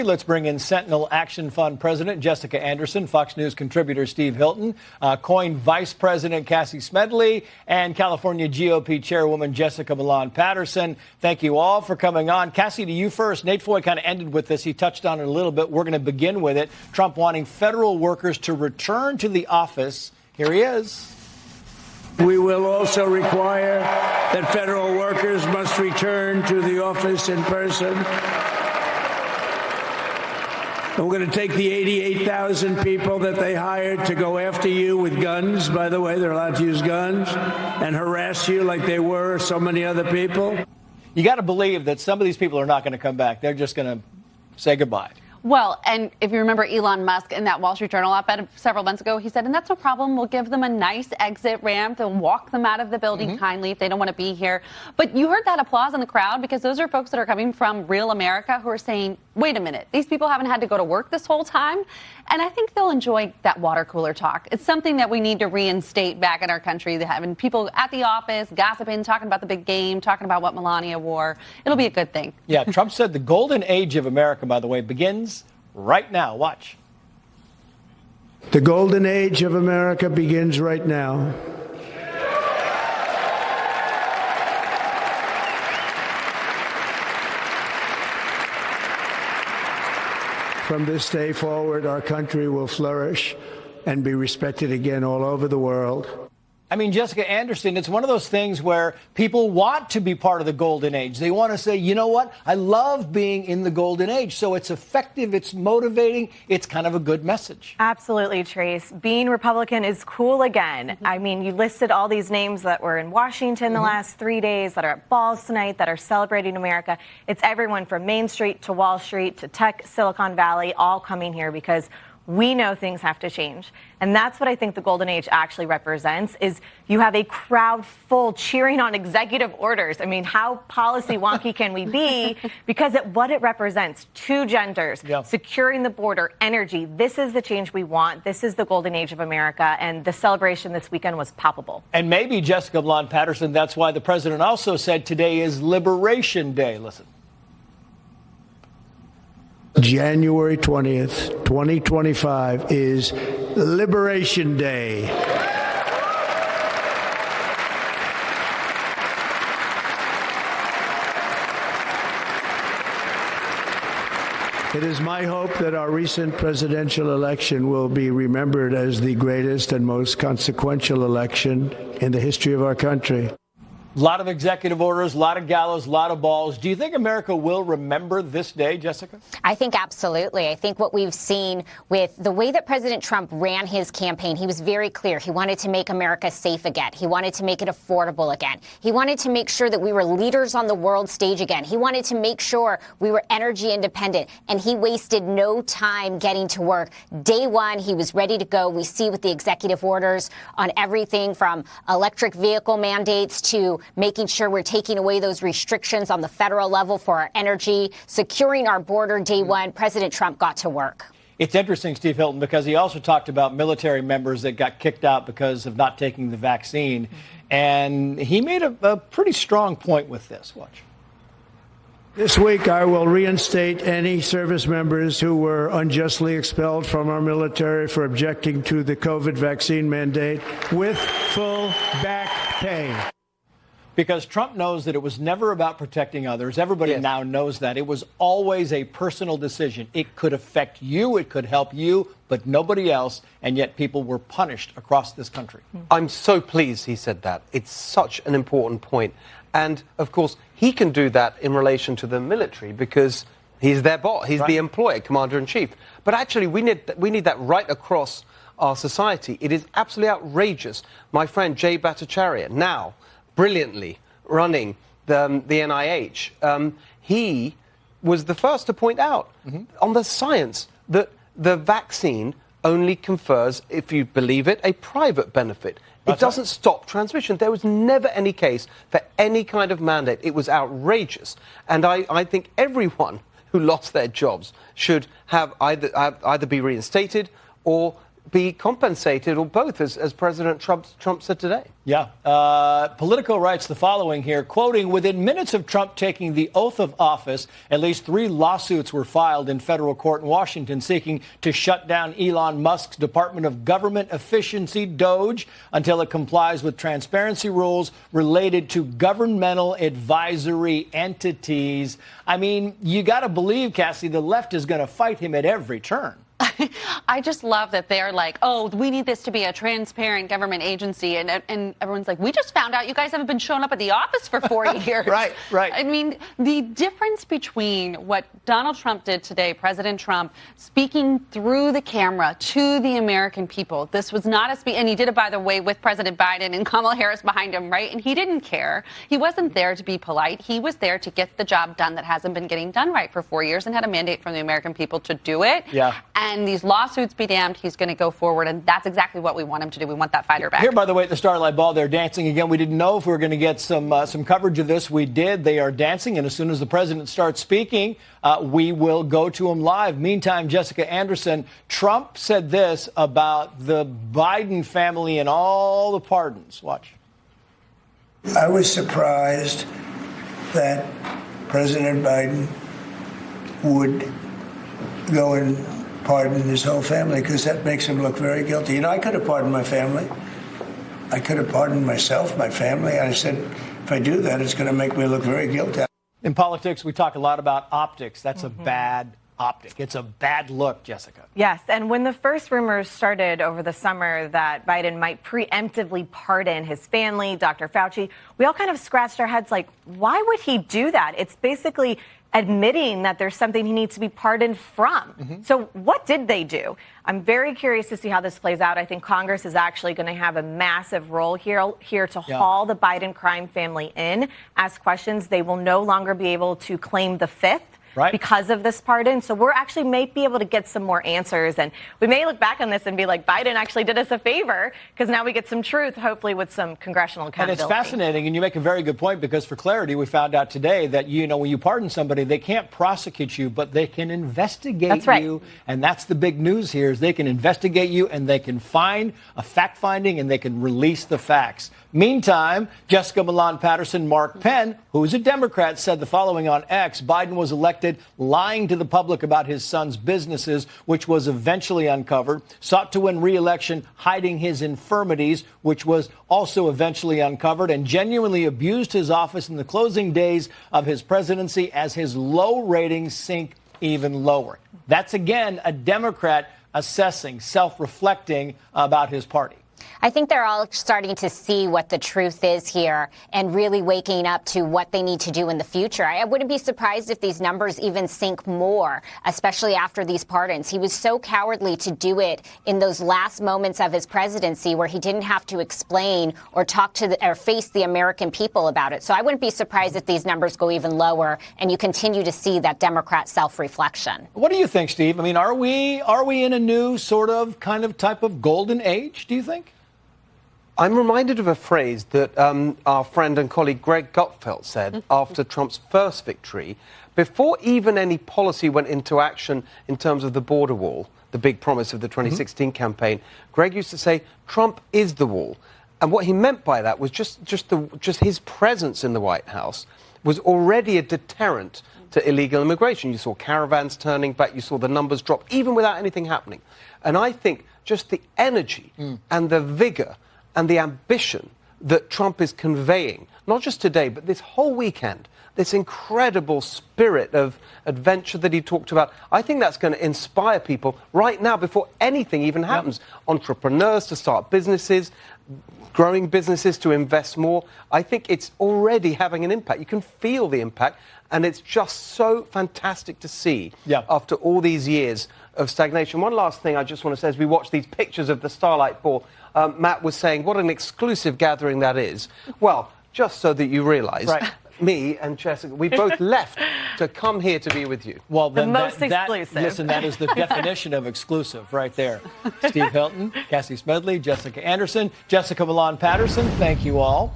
Let's bring in Sentinel Action Fund President Jessica Anderson, Fox News contributor Steve Hilton, Coin Vice President Cassie Smedley, and California GOP Chairwoman Jessica Milan Patterson. Thank you all for coming on. Cassie, to you first. Nate Foy kind of ended with this. He touched on it a little bit. We're going to begin with it. Trump wanting federal workers to return to the office. Here he is. We will also require that federal workers must return to the office in person. And we're going to take the 88,000 people that they hired to go after you with guns. By the way, they're allowed to use guns and harass you like they were so many other people. You got to believe that some of these people are not going to come back. They're just going to say goodbye. Well, and if you remember Elon Musk in that Wall Street Journal op-ed several months ago, he said, and that's no problem. We'll give them a nice exit ramp. They'll walk them out of the building kindly if they don't want to be here. But you heard that applause in the crowd because those are folks that are coming from real America who are saying, wait a minute, these people haven't had to go to work this whole time. And I think they'll enjoy that water cooler talk. It's something that we need to reinstate back in our country. Having people at the office, gossiping, talking about the big game, talking about what Melania wore. It'll be a good thing. Yeah, Trump said the golden age of America, by the way, begins right now. Watch. The golden age of America begins right now. From this day forward, our country will flourish and be respected again all over the world. I mean, Jessica Anderson, it's one of those things where people want to be part of the golden age. They want to say, you know what? I love being in the golden age. So it's effective. It's motivating. It's kind of a good message. Absolutely, Trace. Being Republican is cool again. I mean, you listed all these names that were in Washington the last 3 days, that are at balls tonight, that are celebrating America. It's everyone from Main Street to Wall Street to Tech, Silicon Valley, all coming here because we know things have to change. And that's what I think the golden age actually represents, is you have a crowd full cheering on executive orders. I mean, how policy wonky can we be? Because what it represents, two genders, securing the border, energy. This is the change we want. This is the golden age of America. And the celebration this weekend was palpable. And maybe, Jessica Milan Patterson, that's why the president also said today is Liberation Day. Listen. January 20th, 2025 is Liberation Day. It is my hope that our recent presidential election will be remembered as the greatest and most consequential election in the history of our country. A lot of executive orders, a lot of gallows, a lot of balls. Do you think America will remember this day, Jessica? I think absolutely. I think what we've seen with the way that President Trump ran his campaign, he was very clear. He wanted to make America safe again. He wanted to make it affordable again. He wanted to make sure that we were leaders on the world stage again. He wanted to make sure we were energy independent. And he wasted no time getting to work. Day one, he was ready to go. We see with the executive orders on everything from electric vehicle mandates to making sure we're taking away those restrictions on the federal level for our energy, securing our border day one. President Trump got to work. It's interesting, Steve Hilton, because he also talked about military members that got kicked out because of not taking the vaccine. And he made a pretty strong point with this. Watch. This week, I will reinstate any service members who were unjustly expelled from our military for objecting to the COVID vaccine mandate with full back pay. Because Trump knows that it was never about protecting others. Everybody now knows that. It was always a personal decision. It could affect you. It could help you, but nobody else. And yet people were punished across this country. I'm so pleased he said that. It's such an important point. And, of course, he can do that in relation to the military because he's their boss. He's the employer, commander-in-chief. But actually, we need that right across our society. It is absolutely outrageous. My friend Jay Bhattacharya, now brilliantly running the NIH, he was the first to point out on the science that the vaccine only confers, if you believe it, a private benefit. It doesn't stop transmission. There was never any case for any kind of mandate. It was outrageous. And I think everyone who lost their jobs should have either be reinstated or be compensated, or both, as President Trump said today. Yeah. Politico writes the following here, quoting, within minutes of Trump taking the oath of office, at least 3 lawsuits were filed in federal court in Washington seeking to shut down Elon Musk's Department of Government Efficiency, DOGE, until it complies with transparency rules related to governmental advisory entities. I mean, you got to believe, Cassie, the left is going to fight him at every turn. I just love that they're like, oh, we need this to be a transparent government agency. And everyone's like, we just found out you guys haven't been showing up at the office for 4 years. Right. I mean, the difference between what Donald Trump did today, President Trump, speaking through the camera to the American people. This was not a speech. And he did it, by the way, with President Biden and Kamala Harris behind him, right? And he didn't care. He wasn't there to be polite. He was there to get the job done that hasn't been getting done right for 4 years and had a mandate from the American people to do it. Yeah. And these lawsuits be damned, he's going to go forward, and that's exactly what we want him to do. We want that fighter back. Here, by the way, at the Starlight Ball, they're dancing again. We didn't know if we were going to get some coverage of this. We did. They are dancing, and as soon as the president starts speaking, we will go to him live. Meantime, Jessica Anderson, Trump said this about the Biden family and all the pardons. Watch. I was surprised that President Biden would go and pardon his whole family, because that makes him look very guilty. You know, I could have pardoned my family. I could have pardoned myself, my family. I said, if I do that, it's going to make me look very guilty. In politics, we talk a lot about optics. That's a bad optic. It's a bad look, Jessica. Yes, and when the first rumors started over the summer that Biden might preemptively pardon his family, Dr. Fauci, we all kind of scratched our heads like, why would he do that? It's basically admitting that there's something he needs to be pardoned from. So what did they do? I'm very curious to see how this plays out. I think Congress is actually going to have a massive role here to haul the Biden crime family in, ask questions. They will no longer be able to claim the fifth. Right. Because of this pardon. So we're actually may be able to get some more answers. And we may look back on this and be like, Biden actually did us a favor, because now we get some truth, hopefully with some congressional accountability. And it's fascinating. And you make a very good point, because for clarity, we found out today that, you know, when you pardon somebody, they can't prosecute you, but they can investigate you. And that's the big news here, is they can investigate you and they can find a fact finding and they can release the facts. Meantime, Jessica Milan Patterson, Mark Penn, who is a Democrat, said the following on X: Biden was elected lying to the public about his son's businesses, which was eventually uncovered, sought to win re-election hiding his infirmities, which was also eventually uncovered, and genuinely abused his office in the closing days of his presidency as his low ratings sink even lower. That's, again, a Democrat assessing, self-reflecting about his party. I think they're all starting to see what the truth is here and really waking up to what they need to do in the future. I wouldn't be surprised if these numbers even sink more, especially after these pardons. He was so cowardly to do it in those last moments of his presidency where he didn't have to explain or talk to or face the American people about it. So I wouldn't be surprised if these numbers go even lower and you continue to see that Democrat self-reflection. What do you think, Steve? I mean, are we in a new sort of kind of type of golden age, do you think? I'm reminded of a phrase that our friend and colleague Greg Gutfeld said after Trump's first victory, before even any policy went into action in terms of the border wall, the big promise of the 2016 campaign. Greg used to say, Trump is the wall. And what he meant by that was just his presence in the White House was already a deterrent to illegal immigration. You saw caravans turning back. You saw the numbers drop, even without anything happening. And I think just the energy and the vigor and the ambition that Trump is conveying, not just today, but this whole weekend, this incredible spirit of adventure that he talked about, I think that's going to inspire people right now before anything even happens. Entrepreneurs to start businesses, growing businesses to invest more. I think it's already having an impact. You can feel the impact, and it's just so fantastic to see after all these years of stagnation. One last thing I just want to say as we watch these pictures of the Starlight Ball, Matt was saying what an exclusive gathering that is. Well, just so that you realize, me and Jessica, we both left to come here to be with you. Well, then the most exclusive. Listen, that is the definition of exclusive right there. Steve Hilton, Cassie Smedley, Jessica Anderson, Jessica Milan Patterson, thank you all.